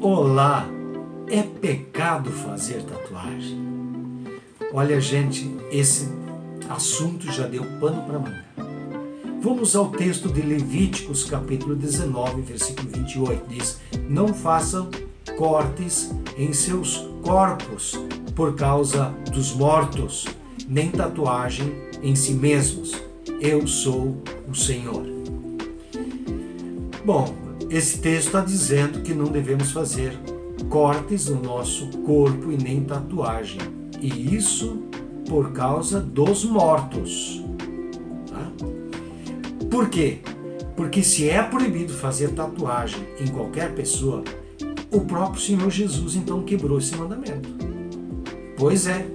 Olá, é pecado fazer tatuagem? Olha, gente, esse assunto já deu pano para manga. Vamos ao texto de Levíticos, capítulo 19, versículo 28. Diz: não façam cortes em seus corpos por causa dos mortos, nem tatuagem em si mesmos. Eu sou o Senhor. Bom, esse texto está dizendo que não devemos fazer cortes no nosso corpo e nem tatuagem. E isso por causa dos mortos. Tá? Por quê? Porque se é proibido fazer tatuagem em qualquer pessoa, o próprio Senhor Jesus então quebrou esse mandamento. Pois é.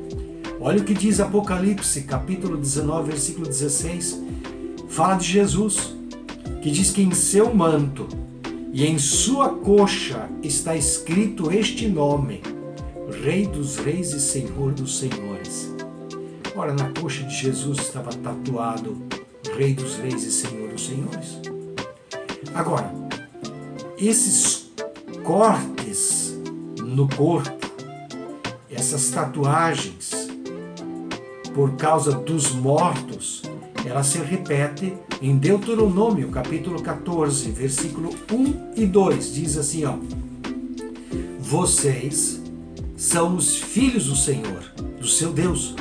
Olha o que diz Apocalipse, capítulo 19, versículo 16. Fala de Jesus, que diz que em seu manto e em sua coxa está escrito este nome: Rei dos Reis e Senhor dos Senhores. Ora, na coxa de Jesus estava tatuado Rei dos Reis e Senhor dos Senhores. Agora, esses cortes no corpo, essas tatuagens por causa dos mortos, ela se repete em Deuteronômio, capítulo 14, versículo 1 e 2. Diz assim, ó: vocês são os filhos do Senhor, do seu Deus.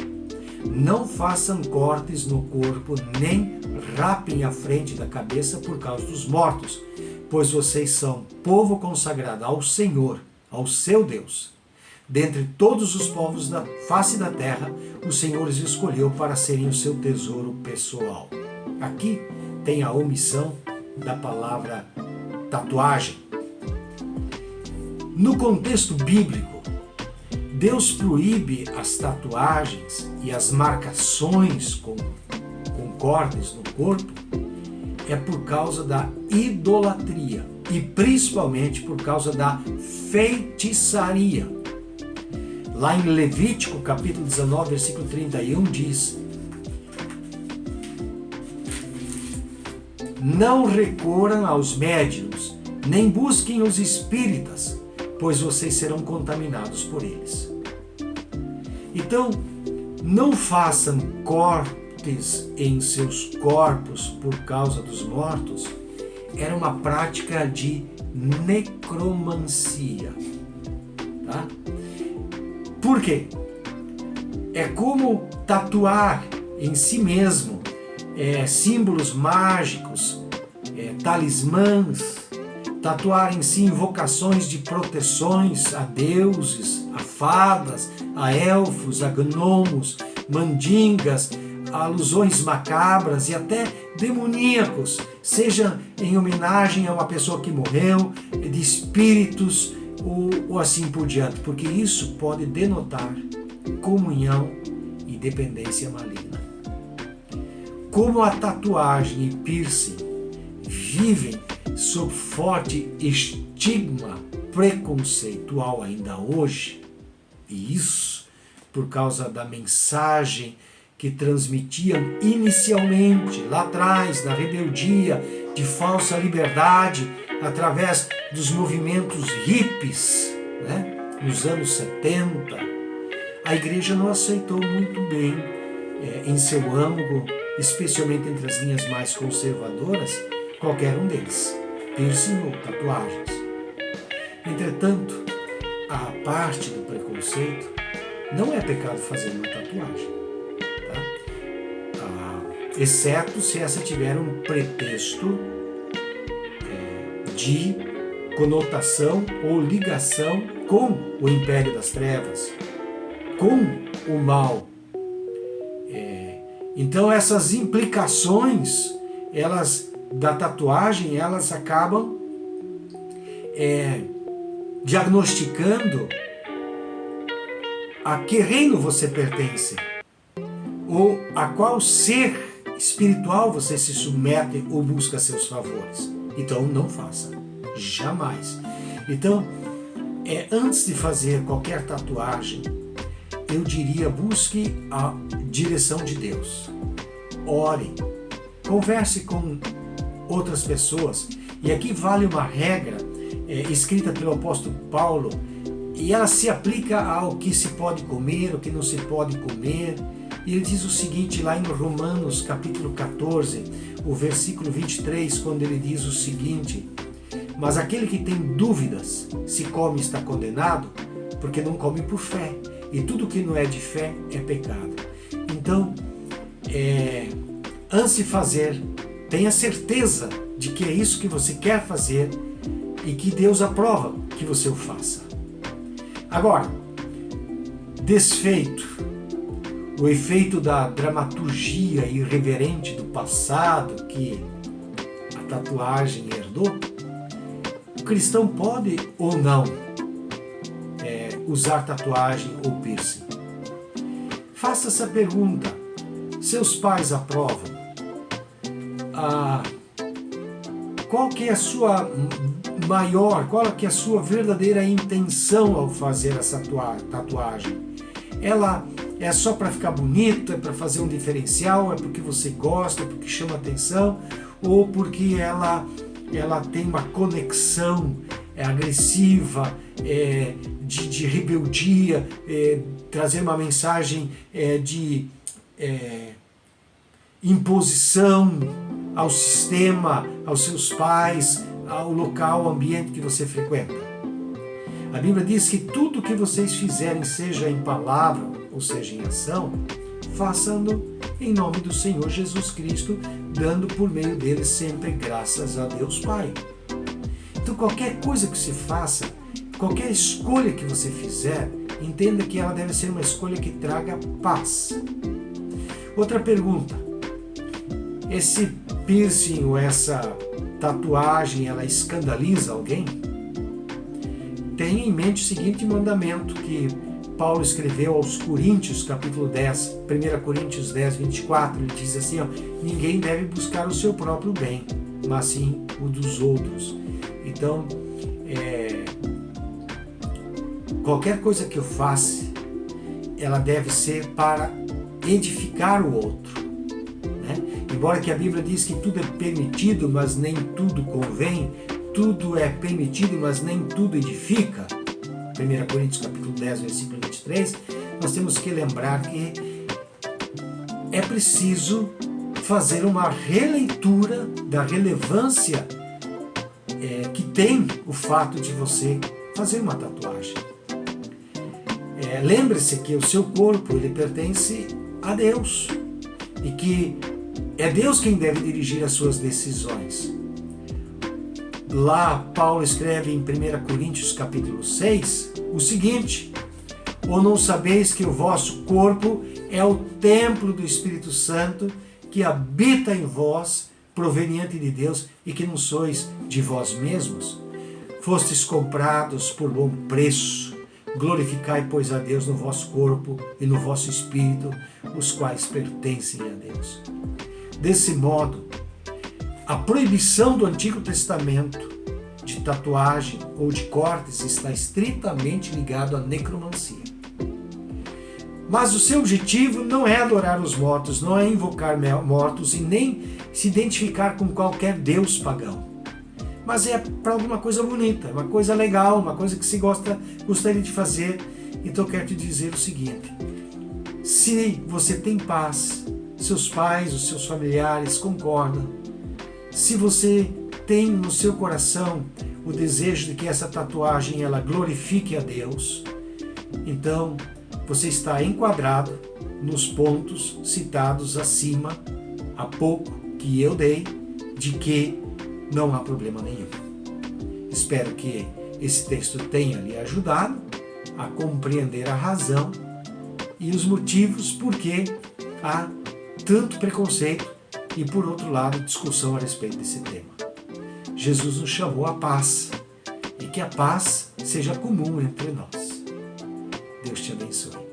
Não façam cortes no corpo, nem rapem a frente da cabeça por causa dos mortos, pois vocês são povo consagrado ao Senhor, ao seu Deus. Dentre todos os povos da face da terra, o Senhor os escolheu para serem o seu tesouro pessoal. Aqui tem a omissão da palavra tatuagem. No contexto bíblico, Deus proíbe as tatuagens e as marcações com cortes no corpo é por causa da idolatria e principalmente por causa da feitiçaria. Lá em Levítico, capítulo 19, versículo 31, diz: não recorram aos médiuns, nem busquem os espíritas, pois vocês serão contaminados por eles. Então, não façam cortes em seus corpos por causa dos mortos. Era uma prática de necromancia. Tá? Por quê? É como tatuar em si mesmo símbolos mágicos, talismãs, tatuar em si invocações de proteções a deuses, a fadas, a elfos, a gnomos, mandingas, alusões macabras e até demoníacos, seja em homenagem a uma pessoa que morreu, de espíritos, ou assim por diante, porque isso pode denotar comunhão e dependência maligna. Como a tatuagem e piercing vivem sob forte estigma preconceitual ainda hoje, e isso por causa da mensagem que transmitiam inicialmente, lá atrás, na rebeldia de falsa liberdade, através dos movimentos hippies, nos anos 70, a igreja não aceitou muito bem, em seu âmago, especialmente entre as linhas mais conservadoras, qualquer um deles, piercing ou tatuagens. Entretanto, a parte do preconceito, não é pecado fazer uma tatuagem, tá? Exceto se essa tiver um pretexto de conotação ou ligação com o império das trevas, com o mal. Então essas implicações, da tatuagem, elas acabam diagnosticando a que reino você pertence, ou a qual ser espiritual você se submete ou busca seus favores. Então não faça, jamais. Então, antes de fazer qualquer tatuagem, eu diria, busque a direção de Deus. Ore, converse com outras pessoas. E aqui vale uma regra escrita pelo apóstolo Paulo, e ela se aplica ao que se pode comer, o que não se pode comer. E ele diz o seguinte lá em Romanos capítulo 14, o versículo 23, quando ele diz o seguinte: mas aquele que tem dúvidas se come está condenado, porque não come por fé, e tudo que não é de fé é pecado. Então, antes de fazer, tenha certeza de que é isso que você quer fazer e que Deus aprova que você o faça. Agora, desfeito, o efeito da dramaturgia irreverente do passado que a tatuagem herdou, o cristão pode ou não usar tatuagem ou piercing? Faça essa pergunta. Seus pais aprovam? Qual que é a sua qual que é a sua verdadeira intenção ao fazer essa tatuagem? Ela é só para ficar bonito, é para fazer um diferencial, é porque você gosta, é porque chama atenção, ou porque ela tem uma conexão agressiva, de rebeldia, trazer uma mensagem de imposição ao sistema, aos seus pais, ao local, ao ambiente que você frequenta. A Bíblia diz que tudo que vocês fizerem, seja em palavra ou seja em ação, façam-no em nome do Senhor Jesus Cristo, dando por meio dele sempre graças a Deus Pai. Então qualquer coisa que você faça, qualquer escolha que você fizer, entenda que ela deve ser uma escolha que traga paz. Outra pergunta: esse piercing ou essa tatuagem, ela escandaliza alguém? Tenha em mente o seguinte mandamento que Paulo escreveu aos Coríntios, capítulo 10, 1 Coríntios 10, 24, ele diz assim, ninguém deve buscar o seu próprio bem, mas sim o dos outros. Então, qualquer coisa que eu faça, ela deve ser para edificar o outro. Embora que a Bíblia diz que tudo é permitido, mas nem tudo convém, tudo é permitido, mas nem tudo edifica, 1 Coríntios capítulo 10, versículo 23, nós temos que lembrar que é preciso fazer uma releitura da relevância que tem o fato de você fazer uma tatuagem. Lembre-se que o seu corpo ele pertence a Deus e que é Deus quem deve dirigir as suas decisões. Lá Paulo escreve em 1 Coríntios capítulo 6 o seguinte: ou não sabeis que o vosso corpo é o templo do Espírito Santo que habita em vós, proveniente de Deus, e que não sois de vós mesmos? Fostes comprados por bom preço. Glorificai, pois, a Deus no vosso corpo e no vosso espírito, os quais pertencem a Deus. Desse modo, a proibição do Antigo Testamento de tatuagem ou de cortes está estritamente ligado à necromancia. Mas o seu objetivo não é adorar os mortos, não é invocar mortos e nem se identificar com qualquer deus pagão. Mas é para alguma coisa bonita, uma coisa legal, uma coisa que se gostaria de fazer. Então eu quero te dizer o seguinte: se você tem paz, seus pais, os seus familiares concordam, se você tem no seu coração o desejo de que essa tatuagem ela glorifique a Deus, então você está enquadrado nos pontos citados acima, há pouco que eu dei, de que não há problema nenhum. Espero que esse texto tenha lhe ajudado a compreender a razão e os motivos por que há tanto preconceito e, por outro lado, discussão a respeito desse tema. Jesus nos chamou à paz e que a paz seja comum entre nós. Deus te abençoe.